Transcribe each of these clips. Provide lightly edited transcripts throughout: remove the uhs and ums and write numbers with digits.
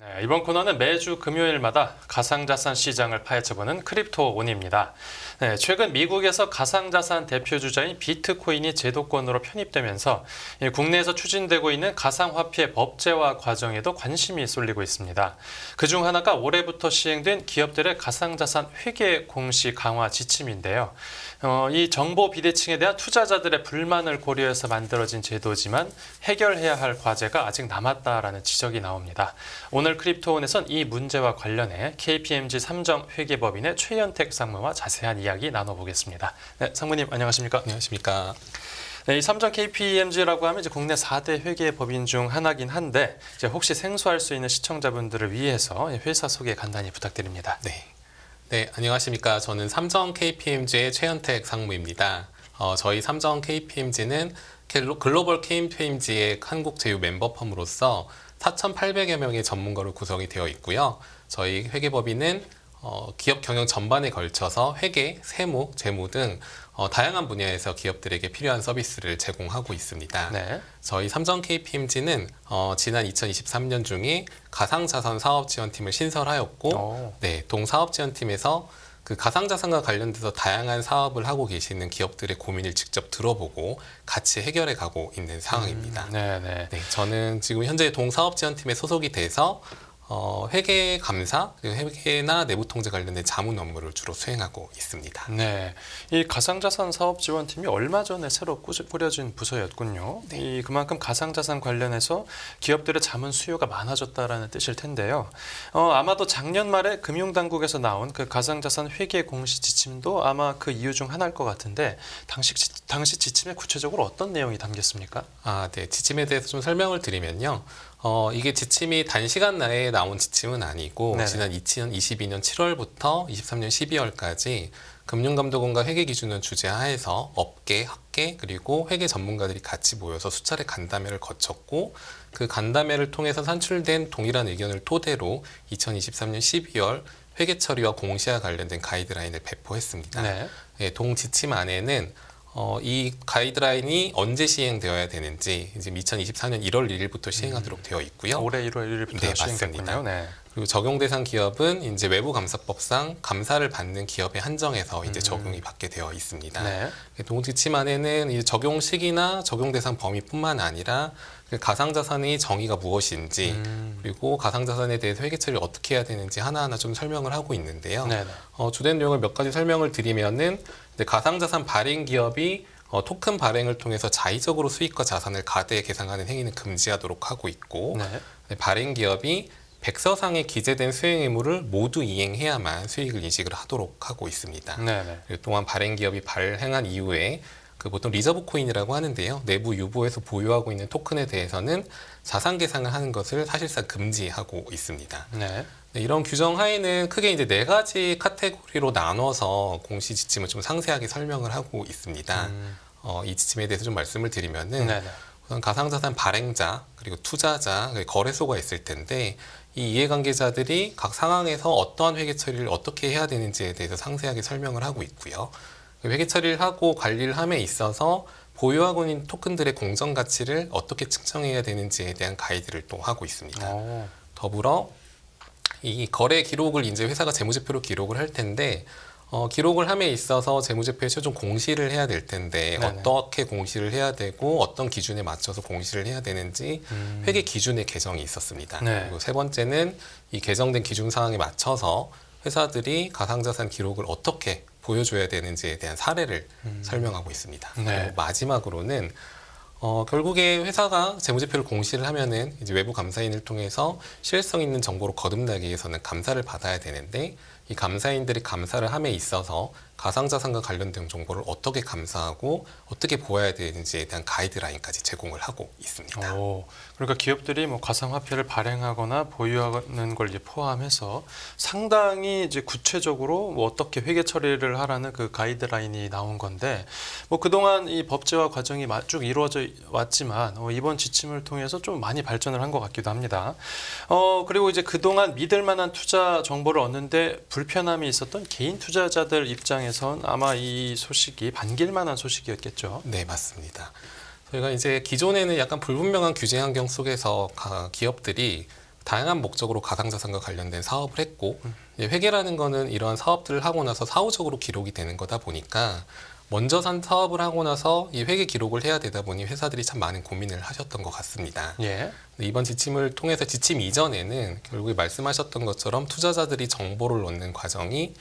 네, 이번 코너는 매주 금요일마다 가상자산 시장을 파헤쳐보는 크립토온입니다. 네, 최근 미국에서 가상자산 대표 주자인 비트코인이 제도권으로 편입되면서 국내에서 추진되고 있는 가상화폐 법제화 과정에도 관심이 쏠리고 있습니다. 그중 하나가 올해부터 시행된 기업들의 가상자산 회계 공시 강화 지침인데요. 이 정보 비대칭에 대한 투자자들의 불만을 고려해서 만들어진 제도지만 해결해야 할 과제가 아직 남았다라는 지적이 나옵니다. 오늘 크립토온에선 이 문제와 관련해 KPMG 삼정회계법인의 최현택 상무와 자세한 이야기 나눠보겠습니다. 네, 상무님 안녕하십니까? 안녕하십니까. 네, 이 삼정 KPMG라고 하면 이제 국내 4대 회계법인 중 하나긴 한데 이제 혹시 생소할 수 있는 시청자분들을 위해서 회사 소개 간단히 부탁드립니다. 네, 안녕하십니까. 저는 삼정 KPMG의 최현택 상무입니다. 저희 삼정 KPMG는 글로벌 KPMG의 한국 제휴 멤버펌으로서 4,800여 명의 전문가로 구성이 되어 있고요. 저희 회계법인은 기업 경영 전반에 걸쳐서 회계, 세무, 재무 등 다양한 분야에서 기업들에게 필요한 서비스를 제공하고 있습니다. 네. 저희 삼정 KPMG는 지난 2023년 중에 가상자산 사업지원팀을 신설하였고, 동사업지원팀에서 그 가상자산과 관련돼서 다양한 사업을 하고 계시는 기업들의 고민을 직접 들어보고 같이 해결해 가고 있는 상황입니다. 네. 저는 지금 현재 동사업지원팀에 소속이 돼서 회계 감사, 회계나 내부 통제 관련된 자문 업무를 주로 수행하고 있습니다. 네, 이 가상자산 사업지원팀이 얼마 전에 새로 꾸려진 부서였군요. 이 그만큼 가상자산 관련해서 기업들의 자문 수요가 많아졌다라는 뜻일 텐데요. 아마도 작년 말에 금융당국에서 나온 그 가상자산 회계 공시 지침도 아마 그 이유 중 하나일 것 같은데 당시 지침에 구체적으로 어떤 내용이 담겼습니까? 네. 지침에 대해서 좀 설명을 드리면요. 이게 지침이 단시간 내에 나온 지침은 아니고 네네. 지난 2022년 7월부터 23년 12월까지 금융감독원과 회계기준원 주재하에서 업계, 학계 그리고 회계 전문가들이 같이 모여서 수차례 간담회를 거쳤고 그 간담회를 통해서 산출된 동일한 의견을 토대로 2023년 12월 회계 처리와 공시와 관련된 가이드라인을 배포했습니다. 네. 동 지침 안에는 이 가이드라인이 언제 시행되어야 되는지 이제 2024년 1월 1일부터 시행하도록 되어 있고요. 올해 1월 1일부터 네, 시행됐군요. 맞습니다. 네. 그리고 적용 대상 기업은 이제 외부감사법상 감사를 받는 기업에 한정해서 이제 적용이 받게 되어 있습니다. 네. 동 지침 안에는 이 적용 시기나 적용 대상 범위뿐만 아니라 그 가상자산의 정의가 무엇인지 그리고 가상자산에 대해서 회계 처리를 어떻게 해야 되는지 하나하나 좀 설명을 하고 있는데요. 네네. 주된 내용을 몇 가지 설명을 드리면은 가상자산 발행 기업이 토큰 발행을 통해서 자의적으로 수익과 자산을 가대에 계상하는 행위는 금지하도록 하고 있고 발행 기업이 백서상에 기재된 수행 의무를 모두 이행해야만 수익을 인식을 하도록 하고 있습니다. 네네. 또한 발행 기업이 발행한 이후에 그 보통 리저브 코인이라고 하는데요. 내부 유보에서 보유하고 있는 토큰에 대해서는 자산 계상을 하는 것을 사실상 금지하고 있습니다. 네. 이런 규정 하에는 크게 이제 4가지 카테고리로 나눠서 공시 지침을 좀 상세하게 설명을 하고 있습니다. 이 지침에 대해서 좀 말씀을 드리면은 네네. 우선 가상자산 발행자 그리고 투자자 거래소가 있을 텐데 이 이해관계자들이 각 상황에서 어떠한 회계 처리를 어떻게 해야 되는지에 대해서 상세하게 설명을 하고 있고요. 회계 처리를 하고 관리를 함에 있어서 보유하고 있는 토큰들의 공정 가치를 어떻게 측정해야 되는지에 대한 가이드를 또 하고 있습니다. 더불어 이 거래 기록을 이제 회사가 재무제표로 기록을 할 텐데 기록을 함에 있어서 재무제표에 최종 공시를 해야 될 텐데 네네. 어떻게 공시를 해야 되고 어떤 기준에 맞춰서 공시를 해야 되는지 회계 기준의 개정이 있었습니다. 네. 그리고 세 번째는 이 개정된 기준 사항에 맞춰서 회사들이 가상자산 기록을 어떻게 보여줘야 되는지에 대한 사례를 설명하고 있습니다. 네. 그리고 마지막으로는 결국에 회사가 재무제표를 공시를 하면은 이제 외부 감사인을 통해서 실효성 있는 정보로 거듭나기 위해서는 감사를 받아야 되는데 이 감사인들이 감사를 함에 있어서 가상자산과 관련된 정보를 어떻게 감사하고 어떻게 보아야 되는지에 대한 가이드라인까지 제공을 하고 있습니다. 그러니까 기업들이 뭐 가상화폐를 발행하거나 보유하는 걸 이제 포함해서 상당히 이제 구체적으로 뭐 어떻게 회계 처리를 하라는 그 가이드라인이 나온 건데 뭐 그동안 이 법제화 과정이 쭉 이루어져 왔지만 이번 지침을 통해서 좀 많이 발전을 한 것 같기도 합니다. 그리고 이제 그동안 믿을 만한 투자 정보를 얻는데 불편함이 있었던 개인 투자자들 입장에선 아마 이 소식이 반길 만한 소식이었겠죠. 네, 맞습니다. 저희가 이제 기존에는 약간 불분명한 규제 환경 속에서 기업들이 다양한 목적으로 가상자산과 관련된 사업을 했고 이제 회계라는 거는 이러한 사업들을 하고 나서 사후적으로 기록이 되는 거다 보니까 먼저 산 사업을 하고 나서 이 회계 기록을 해야 되다 보니 회사들이 참 많은 고민을 하셨던 것 같습니다. 예. 이번 지침을 통해서 지침 이전에는 결국에 말씀하셨던 것처럼 투자자들이 정보를 넣는 과정이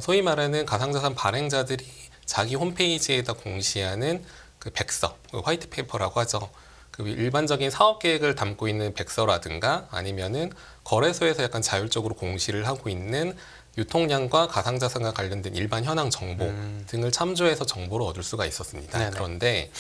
소위 말하는 가상자산 발행자들이 자기 홈페이지에다 공시하는 그 백서, 그 화이트 페이퍼라고 하죠. 그 일반적인 사업 계획을 담고 있는 백서라든가 아니면은 거래소에서 약간 자율적으로 공시를 하고 있는 유통량과 가상자산과 관련된 일반 현황 정보 등을 참조해서 정보를 얻을 수가 있었습니다. 네네. 그런데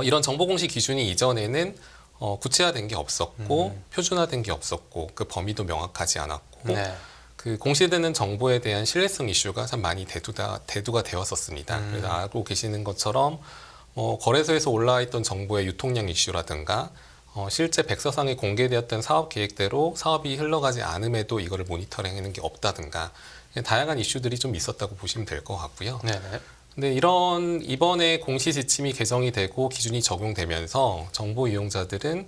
이런 정보 공시 기준이 이전에는 구체화된 게 없었고 표준화된 게 없었고 그 범위도 명확하지 않았고 네. 그 공시되는 정보에 대한 신뢰성 이슈가 참 많이 대두가 되었었습니다. 그래서 알고 계시는 것처럼 거래소에서 올라와 있던 정보의 유통량 이슈라든가 실제 백서상에 공개되었던 사업 계획대로 사업이 흘러가지 않음에도 이거를 모니터링하는 게 없다든가 다양한 이슈들이 좀 있었다고 보시면 될 것 같고요. 네네. 근데 이런 이번에 공시 지침이 개정이 되고 기준이 적용되면서 정보 이용자들은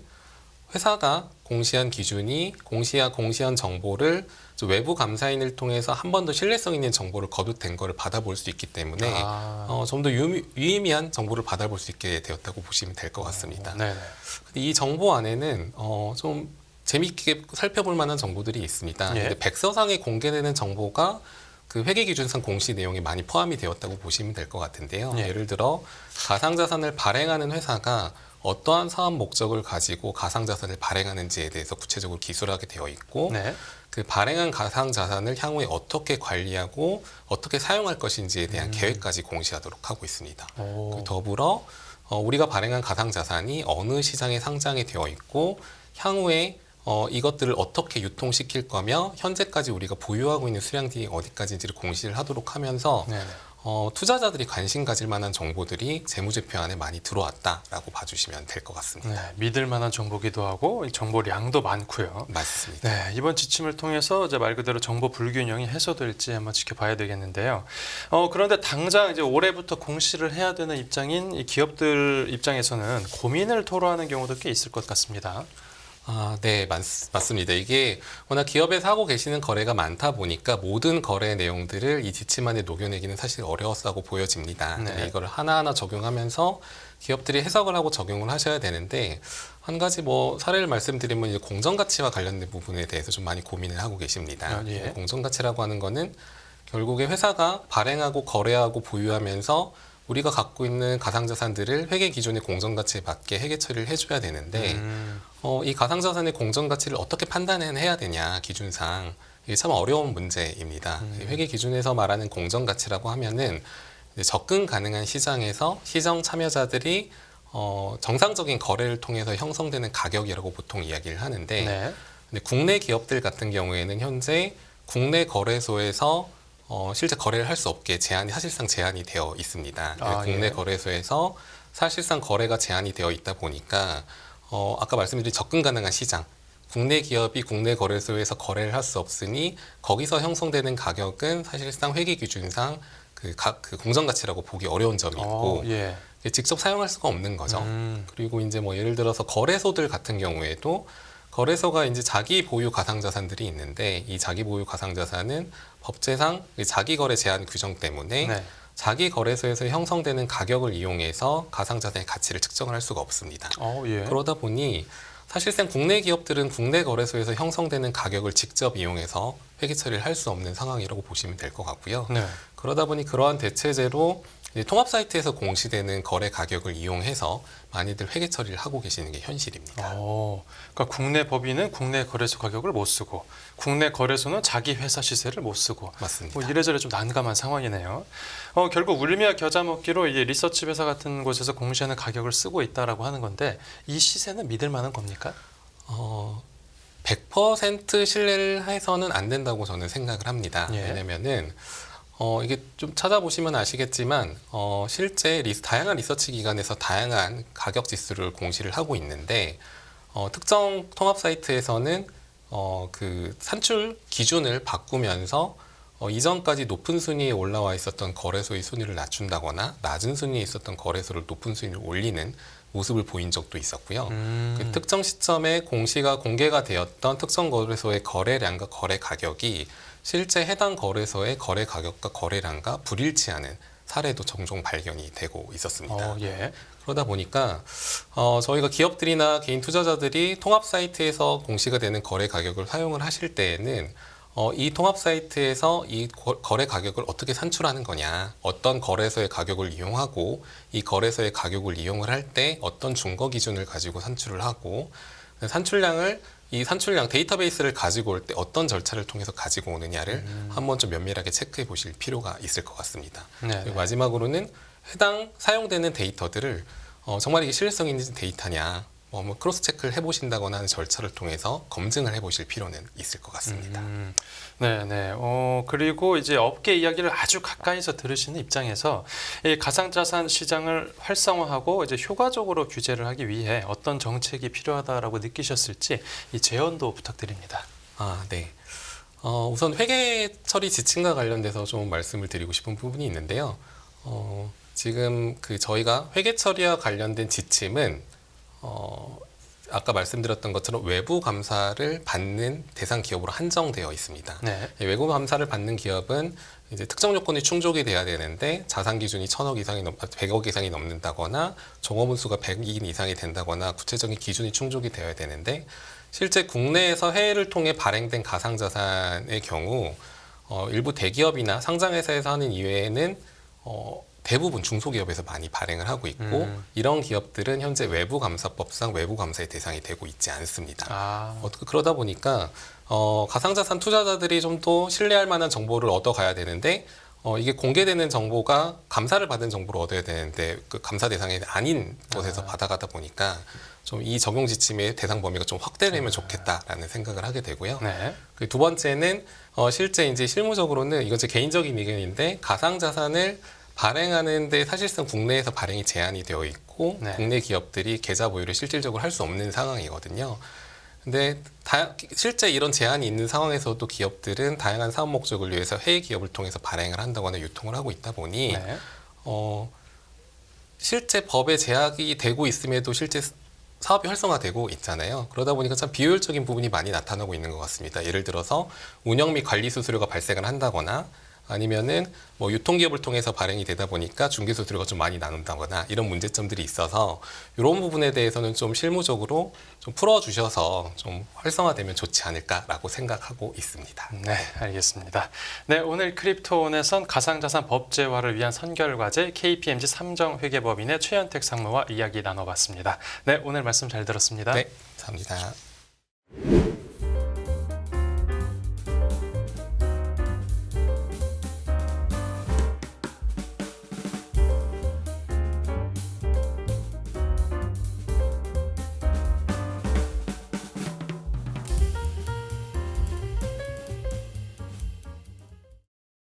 회사가 공시한 기준이 공시한 정보를 외부 감사인을 통해서 한 번 더 신뢰성 있는 정보를 거듭된 거를 받아볼 수 있기 때문에 좀 더 유의미한 정보를 받아볼 수 있게 되었다고 보시면 될 것 같습니다. 네네. 이 정보 안에는 좀 재미있게 살펴볼 만한 정보들이 있습니다. 예. 근데 백서상에 공개되는 정보가 그 회계기준상 공시 내용이 많이 포함이 되었다고 보시면 될 것 같은데요. 예. 예를 들어 가상자산을 발행하는 회사가 어떠한 사업 목적을 가지고 가상자산을 발행하는지에 대해서 구체적으로 기술하게 되어 있고 네. 그 발행한 가상자산을 향후에 어떻게 관리하고 어떻게 사용할 것인지에 대한 계획까지 공시하도록 하고 있습니다. 오. 더불어 우리가 발행한 가상자산이 어느 시장에 상장이 되어 있고 향후에 이것들을 어떻게 유통시킬 거며 현재까지 우리가 보유하고 있는 수량들이 어디까지인지를 공시를 하도록 하면서 네네. 투자자들이 관심 가질 만한 정보들이 재무제표 안에 많이 들어왔다라고 봐주시면 될 것 같습니다. 네, 믿을 만한 정보기도 하고 이 정보량도 많고요. 맞습니다. 네, 이번 지침을 통해서 이제 말 그대로 정보 불균형이 해소될지 한번 지켜봐야 되겠는데요. 그런데 당장 이제 올해부터 공시를 해야 되는 입장인 이 기업들 입장에서는 고민을 토로하는 경우도 꽤 있을 것 같습니다. 네, 맞습니다. 이게 워낙 기업에서 하고 계시는 거래가 많다 보니까 모든 거래 내용들을 이 지침 안에 녹여내기는 사실 어려웠다고 보여집니다. 네. 이걸 하나하나 적용하면서 기업들이 해석을 하고 적용을 하셔야 되는데 한 가지 사례를 말씀드리면 이제 공정가치와 관련된 부분에 대해서 좀 많이 고민을 하고 계십니다. 예. 공정가치라고 하는 거는 결국에 회사가 발행하고 거래하고 보유하면서 우리가 갖고 있는 가상자산들을 회계 기준의 공정가치에 맞게 회계 처리를 해줘야 되는데 이 가상자산의 공정가치를 어떻게 판단해야 되냐 기준상 이게 참 어려운 문제입니다. 회계 기준에서 말하는 공정가치라고 하면은 이제 접근 가능한 시장에서 시장 참여자들이 정상적인 거래를 통해서 형성되는 가격이라고 보통 이야기를 하는데 네. 근데 국내 기업들 같은 경우에는 현재 국내 거래소에서 실제 거래를 할 수 없게 사실상 제한이 되어 있습니다. 국내 예. 거래소에서 사실상 거래가 제한이 되어 있다 보니까 아까 말씀드린 접근 가능한 시장, 국내 기업이 국내 거래소에서 거래를 할 수 없으니 거기서 형성되는 가격은 사실상 회계 기준상 그 공정가치라고 보기 어려운 점이 있고 예. 직접 사용할 수가 없는 거죠. 그리고 이제 예를 들어서 거래소들 같은 경우에도 거래소가 이제 자기 보유 가상자산들이 있는데 이 자기 보유 가상자산은 법제상 자기 거래 제한 규정 때문에 네. 자기 거래소에서 형성되는 가격을 이용해서 가상자산의 가치를 측정을 할 수가 없습니다. 예. 그러다 보니 사실상 국내 기업들은 국내 거래소에서 형성되는 가격을 직접 이용해서 회계 처리를 할 수 없는 상황이라고 보시면 될 것 같고요. 네. 그러다 보니 그러한 대체제로 이제 통합 사이트에서 공시되는 거래 가격을 이용해서 많이들 회계 처리를 하고 계시는 게 현실입니다. 그러니까 국내 법인은 국내 거래소 가격을 못 쓰고 국내 거래소는 자기 회사 시세를 못 쓰고 맞습니다. 이래저래 좀 난감한 상황이네요. 결국 울미와 겨자 먹기로 이제 리서치 회사 같은 곳에서 공시하는 가격을 쓰고 있다라고 하는 건데 이 시세는 믿을 만한 겁니까? 100% 신뢰를 해서는 안 된다고 저는 생각을 합니다. 예. 왜냐면은 이게 좀 찾아보시면 아시겠지만 실제 다양한 리서치 기관에서 다양한 가격 지수를 공시를 하고 있는데 특정 통합 사이트에서는 그 산출 기준을 바꾸면서 이전까지 높은 순위에 올라와 있었던 거래소의 순위를 낮춘다거나 낮은 순위에 있었던 거래소를 높은 순위를 올리는 모습을 보인 적도 있었고요. 그 특정 시점에 공시가 공개가 되었던 특정 거래소의 거래량과 거래 가격이 실제 해당 거래소의 거래 가격과 거래량과 불일치하는 사례도 종종 발견이 되고 있었습니다. 예. 그러다 보니까 저희가 기업들이나 개인 투자자들이 통합 사이트에서 공시가 되는 거래 가격을 사용을 하실 때에는 이 통합 사이트에서 이 거래 가격을 어떻게 산출하는 거냐, 어떤 거래소의 가격을 이용하고 이 거래소의 가격을 이용을 할 때 어떤 준거 기준을 가지고 산출을 하고 이 산출량 데이터베이스를 가지고 올 때 어떤 절차를 통해서 가지고 오느냐를 한번 좀 면밀하게 체크해 보실 필요가 있을 것 같습니다. 네. 그리고 마지막으로는 해당 사용되는 데이터들을 정말 이게 신뢰성 있는 데이터냐, 뭐 크로스 체크를 해보신다거나 하는 절차를 통해서 검증을 해보실 필요는 있을 것 같습니다. 네네. 그리고 이제 업계 이야기를 아주 가까이서 들으시는 입장에서 이 가상자산 시장을 활성화하고 이제 효과적으로 규제를 하기 위해 어떤 정책이 필요하다라고 느끼셨을지 이 제언도 부탁드립니다. 네. 우선 회계 처리 지침과 관련돼서 좀 말씀을 드리고 싶은 부분이 있는데요. 지금 저희가 회계 처리와 관련된 지침은 아까 말씀드렸던 것처럼 외부 감사를 받는 대상 기업으로 한정되어 있습니다. 네. 외부 감사를 받는 기업은 이제 특정 요건이 충족이 돼야 되는데 자산 기준이 100억 이상이 넘는다거나 종업원 수가 100인 이상이 된다거나 구체적인 기준이 충족이 되어야 되는데 실제 국내에서 해외를 통해 발행된 가상자산의 경우 일부 대기업이나 상장회사에서 하는 이외에는 대부분 중소기업에서 많이 발행을 하고 있고 이런 기업들은 현재 외부감사법상 외부감사의 대상이 되고 있지 않습니다. 그러다 보니까 가상자산 투자자들이 좀 더 신뢰할 만한 정보를 얻어가야 되는데 이게 공개되는 정보가 감사를 받은 정보를 얻어야 되는데 그 감사 대상이 아닌 곳에서 받아가다 보니까 좀 이 적용 지침의 대상 범위가 좀 확대되면 좋겠다라는 생각을 하게 되고요. 네. 그 두 번째는 실제 이제 실무적으로는 이건 제 개인적인 의견인데 가상자산을 발행하는데 사실상 국내에서 발행이 제한이 되어 있고 네. 국내 기업들이 계좌 보유를 실질적으로 할 수 없는 상황이거든요. 근데 실제 이런 제한이 있는 상황에서도 기업들은 다양한 사업 목적을 위해서 해외 기업을 통해서 발행을 한다거나 유통을 하고 있다 보니 네. 실제 법에 제약이 되고 있음에도 실제 사업이 활성화되고 있잖아요. 그러다 보니까 참 비효율적인 부분이 많이 나타나고 있는 것 같습니다. 예를 들어서 운영 및 관리 수수료가 발생을 한다거나 아니면은 뭐 유통기업을 통해서 발행이 되다 보니까 중개수수료가 좀 많이 나눈다거나 이런 문제점들이 있어서 이런 부분에 대해서는 좀 실무적으로 좀 풀어주셔서 좀 활성화되면 좋지 않을까라고 생각하고 있습니다. 네, 알겠습니다. 네, 오늘 크립토온에선 가상자산 법제화를 위한 선결과제 KPMG 삼정회계법인의 최현택 상무와 이야기 나눠봤습니다. 네, 오늘 말씀 잘 들었습니다. 네, 감사합니다.